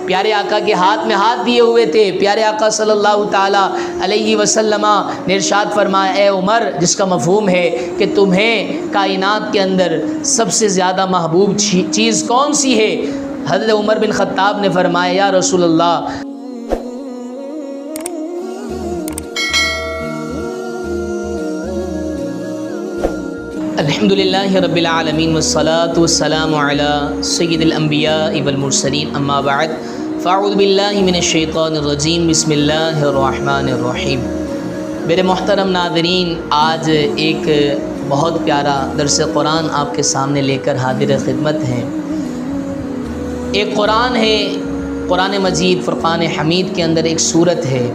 پیارے آقا کے ہاتھ میں ہاتھ دیے ہوئے تھے۔ پیارے آقا صلی اللہ تعالیٰ علیہ وسلم نے ارشاد فرمایا اے عمر، جس کا مفہوم ہے کہ تمہیں کائنات کے اندر سب سے زیادہ محبوب چیز کون سی ہے؟ حضرت عمر بن خطاب نے فرمایا یا رسول اللہ، الحمدللہ رب العالمین والصلاة والسلام علی سید الانبیاء والمرسلین، اما بعد فاعوذ باللہ من الشیطان الرجیم، بسم اللہ الرحمن الرحیم۔ میرے محترم ناظرین، آج ایک بہت پیارا درس قرآن آپ کے سامنے لے کر حاضر خدمت ہیں۔ ایک قرآن ہے، قرآن مجید فرقان حمید کے اندر ایک سورت ہے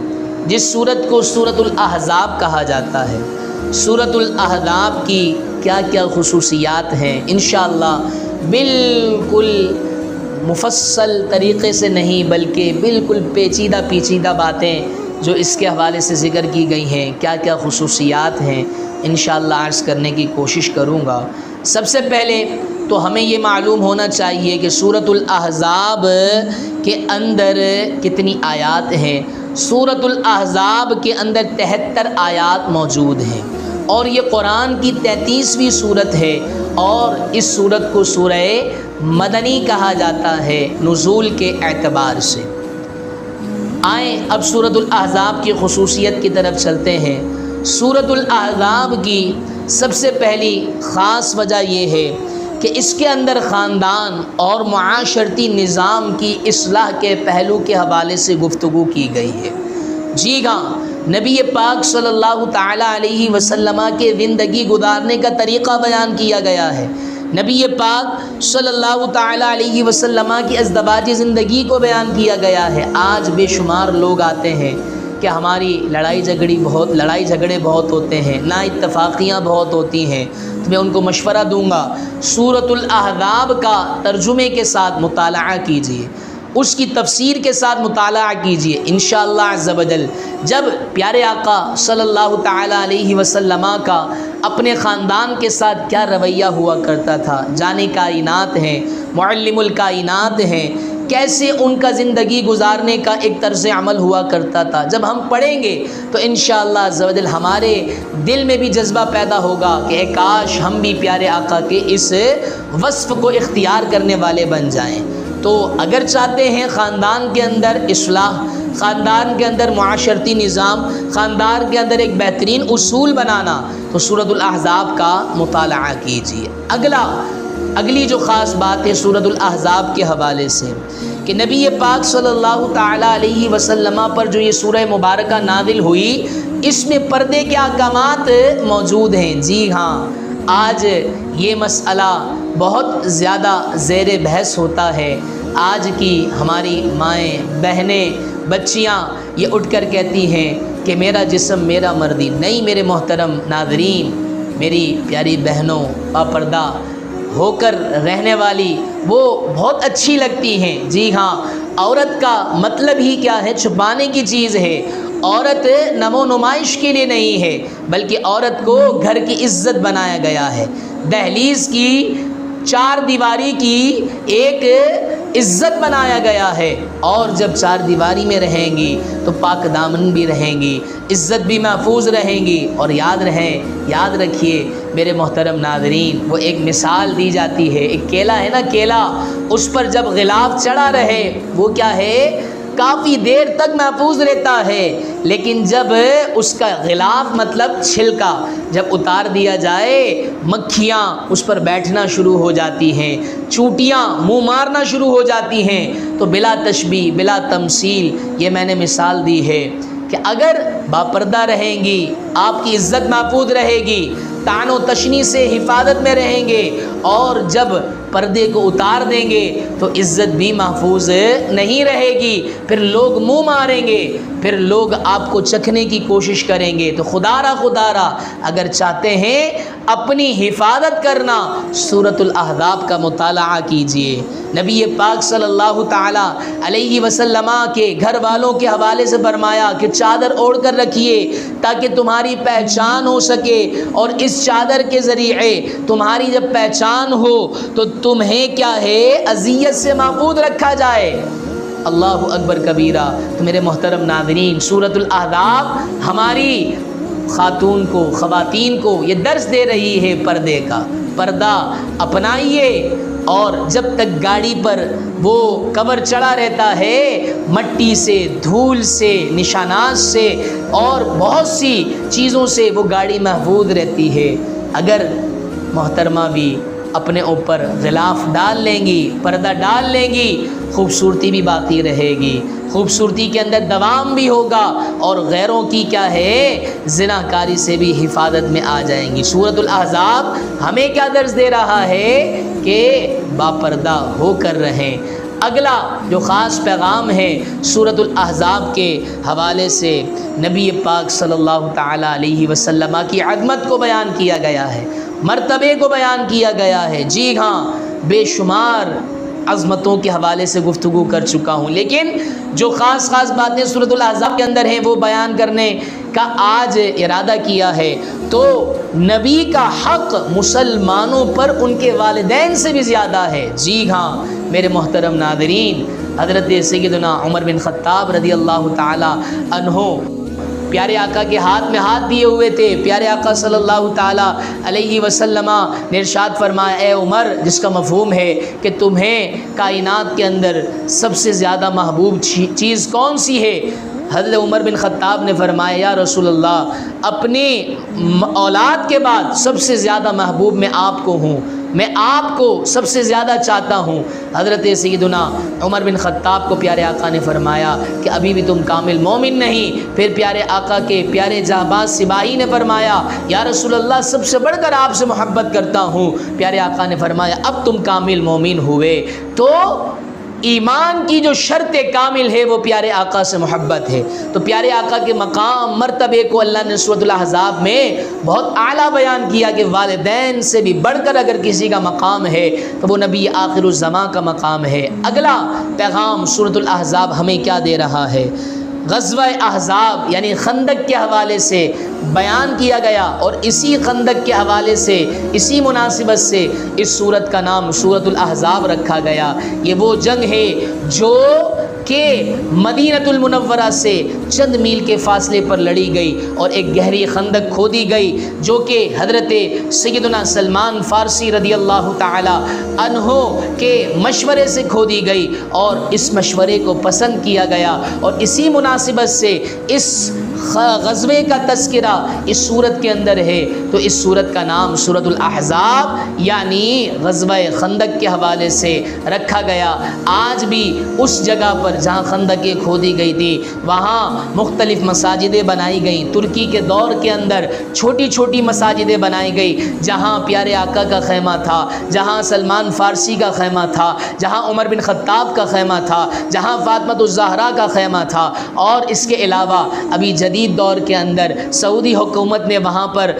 جس سورت کو سورۃ الاحزاب کہا جاتا ہے۔ سورۃ الاحزاب کی کیا کیا خصوصیات ہیں، انشاءاللہ بالکل مفصل طریقے سے نہیں بلکہ بالکل پیچیدہ باتیں جو اس کے حوالے سے ذکر کی گئی ہیں، کیا کیا خصوصیات ہیں، انشاءاللہ عرض کرنے کی کوشش کروں گا۔ سب سے پہلے تو ہمیں یہ معلوم ہونا چاہیے کہ سورۃ الاحزاب کے اندر کتنی آیات ہیں۔ سورۃ الاحزاب کے اندر 73 آیات موجود ہیں اور یہ قرآن کی 33ویں سورت ہے، اور اس سورت کو سورہ مدنی کہا جاتا ہے نزول کے اعتبار سے۔ آئیں اب سورۃ الاحزاب کی خصوصیت کی طرف چلتے ہیں۔ سورۃ الاحزاب کی سب سے پہلی خاص وجہ یہ ہے کہ اس کے اندر خاندان اور معاشرتی نظام کی اصلاح کے پہلو کے حوالے سے گفتگو کی گئی ہے۔ جی ہاں، نبی پاک صلی اللہ تعالیٰ علیہ وسلم کے زندگی گزارنے کا طریقہ بیان کیا گیا ہے۔ نبی پاک صلی اللہ تعالیٰ علیہ وسلم کی ازدواجی زندگی کو بیان کیا گیا ہے۔ آج بے شمار لوگ آتے ہیں کہ ہماری لڑائی جھگڑے بہت ہوتے ہیں، نا اتفاقیاں بہت ہوتی ہیں، تو میں ان کو مشورہ دوں گا سورۃ الاحزاب کا ترجمے کے ساتھ مطالعہ کیجیے، اس کی تفسیر کے ساتھ مطالعہ کیجیے، انشاءاللہ عز و جل۔ جب پیارے آقا صلی اللہ تعالیٰ علیہ وسلم کا اپنے خاندان کے ساتھ کیا رویہ ہوا کرتا تھا، جان کائنات ہیں، معلم الکائنات ہیں، کیسے ان کا زندگی گزارنے کا ایک طرز عمل ہوا کرتا تھا، جب ہم پڑھیں گے تو انشاءاللہ عز و جل ہمارے دل میں بھی جذبہ پیدا ہوگا کہ اے کاش ہم بھی پیارے آقا کے اس وصف کو اختیار کرنے والے بن جائیں۔ تو اگر چاہتے ہیں خاندان کے اندر اصلاح، خاندان کے اندر معاشرتی نظام، خاندان کے اندر ایک بہترین اصول بنانا، تو سورۃ الاحزاب کا مطالعہ کیجیے۔ اگلی جو خاص بات ہے سورۃ الاحزاب کے حوالے سے کہ نبی پاک صلی اللہ تعالیٰ علیہ وسلم پر جو یہ سورہ مبارکہ نازل ہوئی، اس میں پردے کے احکامات موجود ہیں۔ جی ہاں، آج یہ مسئلہ بہت زیادہ زیر بحث ہوتا ہے۔ آج کی ہماری مائیں، بہنیں، بچیاں یہ اٹھ کر کہتی ہیں کہ میرا جسم میرا مرضی۔ نہیں میرے محترم ناظرین، میری پیاری بہنوں، پردہ ہو کر رہنے والی وہ بہت اچھی لگتی ہیں۔ جی ہاں، عورت کا مطلب ہی کیا ہے؟ چھپانے کی چیز ہے۔ عورت نمو نمائش کے لیے نہیں ہے بلکہ عورت کو گھر کی عزت بنایا گیا ہے، دہلیز کی چار دیواری کی ایک عزت بنایا گیا ہے، اور جب چار دیواری میں رہیں گی تو پاک دامن بھی رہیں گی، عزت بھی محفوظ رہیں گی۔ اور یاد رکھیے میرے محترم ناظرین، وہ ایک مثال دی جاتی ہے، ایک کیلا ہے نا، کیلا، اس پر جب غلاف چڑھا رہے وہ کیا ہے؟ کافی دیر تک محفوظ رہتا ہے، لیکن جب اس کا غلاف مطلب چھلکا جب اتار دیا جائے، مکھیاں اس پر بیٹھنا شروع ہو جاتی ہیں، چونٹیاں منہ مارنا شروع ہو جاتی ہیں۔ تو بلا تشبیہ بلا تمثیل یہ میں نے مثال دی ہے کہ اگر باپردہ رہیں گی آپ کی عزت محفوظ رہے گی، طعن و تشنیع سے حفاظت میں رہیں گے، اور جب پردے کو اتار دیں گے تو عزت بھی محفوظ نہیں رہے گی، پھر لوگ منہ ماریں گے، پھر لوگ آپ کو چکھنے کی کوشش کریں گے۔ تو خدا را اگر چاہتے ہیں اپنی حفاظت کرنا، سورۃ الاحزاب کا مطالعہ کیجیے۔ نبی پاک صلی اللہ تعالیٰ علیہ وسلم کے گھر والوں کے حوالے سے فرمایا کہ چادر اوڑھ کر رکھیے تاکہ تمہاری پہچان ہو سکے، اور اس چادر کے ذریعے تمہاری جب پہچان ہو تو تمہیں کیا ہے؟ اذیت سے محفوظ رکھا جائے۔ اللہ اکبر کبیرہ۔ تو میرے محترم ناظرین، سورۃ الاحزاب ہماری خاتون کو، خواتین کو یہ درس دے رہی ہے پردے کا۔ پردہ اپنائیے، اور جب تک گاڑی پر وہ کور چڑھا رہتا ہے، مٹی سے، دھول سے، نشانات سے اور بہت سی چیزوں سے وہ گاڑی محفوظ رہتی ہے۔ اگر محترمہ بھی اپنے اوپر غلاف ڈال لیں گی، پردہ ڈال لیں گی، خوبصورتی بھی باقی رہے گی، خوبصورتی کے اندر دوام بھی ہوگا، اور غیروں کی کیا ہے، زناکاری سے بھی حفاظت میں آ جائیں گی۔ سورۃ الاحزاب ہمیں کیا درس دے رہا ہے کہ باپردہ ہو کر رہیں۔ اگلا جو خاص پیغام ہے سورۃ الاحزاب کے حوالے سے، نبی پاک صلی اللہ تعالیٰ علیہ وسلم کی عظمت کو بیان کیا گیا ہے، مرتبے کو بیان کیا گیا ہے۔ جی ہاں، بے شمار عظمتوں کے حوالے سے گفتگو کر چکا ہوں، لیکن جو خاص باتیں سورۃ الاحزاب کے اندر ہیں وہ بیان کرنے کا آج ارادہ کیا ہے۔ تو نبی کا حق مسلمانوں پر ان کے والدین سے بھی زیادہ ہے۔ جی ہاں میرے محترم ناظرین، حضرت سیدنا عمر بن خطاب رضی اللہ تعالی عنہ پیارے آقا کے ہاتھ میں ہاتھ دیے ہوئے تھے۔ پیارے آقا صلی اللہ تعالی علیہ وسلم نے ارشاد فرمایا، اے عمر، جس کا مفہوم ہے کہ تمہیں کائنات کے اندر سب سے زیادہ محبوب چیز کون سی ہے؟ حضرت عمر بن خطاب نے فرمایا، یا رسول اللہ، اپنی اولاد کے بعد سب سے زیادہ محبوب میں آپ کو ہوں، میں آپ کو سب سے زیادہ چاہتا ہوں۔ حضرت سیدنا عمر بن خطاب کو پیارے آقا نے فرمایا کہ ابھی بھی تم کامل مومن نہیں۔ پھر پیارے آقا کے پیارے جانباز سپاہی نے فرمایا، یا رسول اللہ، سب سے بڑھ کر آپ سے محبت کرتا ہوں۔ پیارے آقا نے فرمایا، اب تم کامل مومن ہوئے۔ تو ایمان کی جو شرط کامل ہے وہ پیارے آقا سے محبت ہے۔ تو پیارے آقا کے مقام، مرتبے کو اللہ نے سورۃ الاحزاب میں بہت اعلیٰ بیان کیا کہ والدین سے بھی بڑھ کر اگر کسی کا مقام ہے تو وہ نبی آخر الزماں کا مقام ہے۔ اگلا پیغام سورۃ الاحزاب ہمیں کیا دے رہا ہے؟ غزوہ احزاب یعنی خندق کے حوالے سے بیان کیا گیا، اور اسی خندق کے حوالے سے، اسی مناسبت سے اس سورت کا نام سورۃ الاحزاب رکھا گیا۔ یہ وہ جنگ ہے جو کہ مدینہ المنورہ سے چند میل کے فاصلے پر لڑی گئی، اور ایک گہری خندق کھودی گئی جو کہ حضرت سیدنا سلمان فارسی رضی اللہ تعالی عنہ کے مشورے سے کھودی گئی، اور اس مشورے کو پسند کیا گیا، اور اسی مناسبت سے اس غزوے کا تذکرہ اس سورت کے اندر ہے۔ تو اس سورت کا نام سورۃ الاحزاب یعنی غزوہ خندق کے حوالے سے رکھا گیا۔ آج بھی اس جگہ پر جہاں خندقیں کھودی گئی تھی وہاں مختلف مساجدیں بنائی گئیں۔ ترکی کے دور کے اندر چھوٹی چھوٹی مساجدیں بنائی گئی، جہاں پیارے آقا کا خیمہ تھا، جہاں سلمان فارسی کا خیمہ تھا، جہاں عمر بن خطاب کا خیمہ تھا، جہاں فاطمۃ الزہرا کا خیمہ تھا۔ اور اس کے علاوہ ابھی جدید دور کے اندر سعودی حکومت نے وہاں پر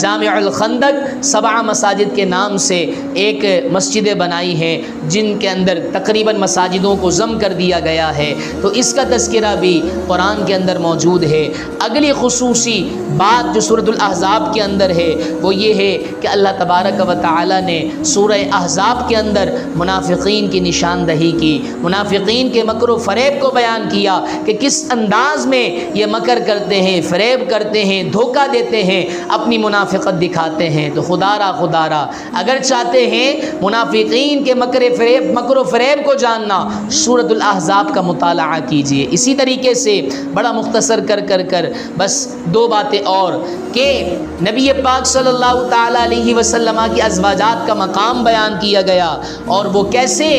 جامع الخندق 7 مساجد کے نام سے ایک مسجدیں بنائی ہیں، جن کے اندر تقریباً مساجدوں کو ضم کر دیا گیا ہے۔ تو اس کا تذکرہ بھی قرآن کے اندر موجود ہے۔ اگلی خصوصی بات جو سورۃ الاحزاب کے اندر ہے وہ یہ ہے کہ اللہ تبارک و تعالی نے سورہ احزاب کے اندر منافقین کی نشاندہی کی، منافقین کے مکر و فریب کو بیان کیا کہ کس انداز میں یہ مکر کرتے ہیں، فریب کرتے ہیں، دھوکہ دیتے ہیں، اپنی منافقت دکھاتے ہیں۔ تو خدا را اگر چاہتے ہیں منافقین کے مکر و فریب کو جاننا، سورۃ الاحزاب کا مطالعہ کیجیے۔ اسی طریقے سے بڑا مختصر کر بس 2 باتیں اور کہ نبی پاک صلی اللہ تعالی علیہ وسلم کی ازواجات کا مقام بیان کیا گیا، اور وہ کیسے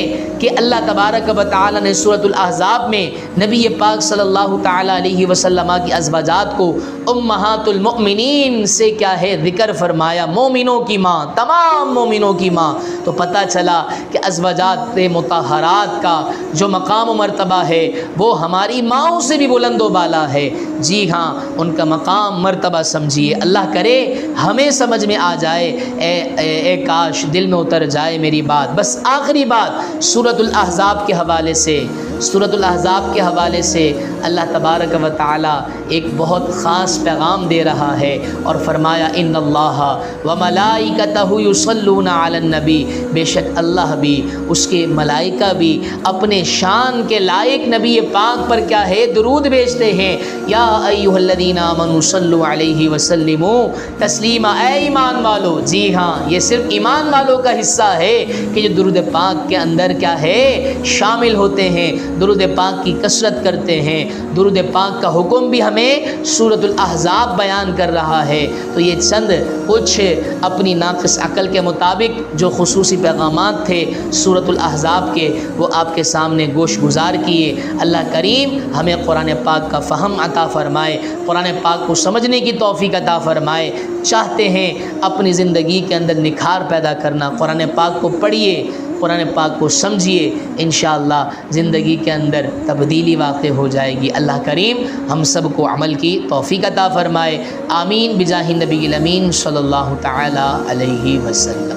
کہ اللہ تبارک و تعالی نے سورۃ الاحزاب میں نبی پاک صلی اللہ تعالی علیہ وسلم کی ازواجات کو امہات المؤمنین سے کیا ہے ذکر فرمایا، مومنوں کی ماں، تمام مومنوں کی ماں۔ تو پتہ چلا کہ ازواجات مطہرات کا جو مقام و مرتبہ ہے وہ ہماری ماؤں سے بھی بلند و بالا ہے۔ جی ہاں، ان کا مقام مرتبہ سمجھیے۔ اللہ کرے ہمیں سمجھ میں آ جائے، اے کاش دل میں اتر جائے میری بات۔ بس آخری بات سورۃ الاحزاب کے حوالے سے، سورۃ الاحزاب کے حوالے سے اللہ تبارک و تعالی ایک بہت خاص پیغام دے رہا ہے اور فرمایا ان اللہ و ملائکتہ یصلون علی النبی، بے شک اللہ بھی اس کے ملائکہ بھی اپنے شان کے لائق نبی پاک پر کیا ہے درود بھیجتے ہیں۔ یا ایھا الذین آمنوا صلوا علیہ وسلموا تسلیما، اے ایمان والو، جی ہاں یہ صرف ایمان والوں کا حصہ ہے کہ جو درود پاک کے اندر کیا ہے شامل ہوتے ہیں، درود پاک کی کثرت کرتے ہیں۔ درود پاک کا حکم بھی ہمیں سورۃ الاحزاب بیان کر رہا ہے۔ تو یہ چند کچھ اپنی ناقص عقل کے مطابق جو خصوصی پیغامات تھے سورۃ الاحزاب کے، وہ آپ کے سامنے گوش گزار کیے۔ اللہ کریم ہمیں قرآن پاک کا فہم عطا فرمائے، قرآن پاک کو سمجھنے کی توفیق عطا فرمائے۔ چاہتے ہیں اپنی زندگی کے اندر نکھار پیدا کرنا، قرآن پاک کو پڑھیے، قرآن پاک کو سمجھیے، انشاءاللہ زندگی کے اندر تبدیلی واقع ہو جائے گی۔ اللہ کریم ہم سب کو عمل کی توفیق عطا فرمائے۔ آمین بجاہ نبی الامین صلی اللہ تعالی علیہ وسلم۔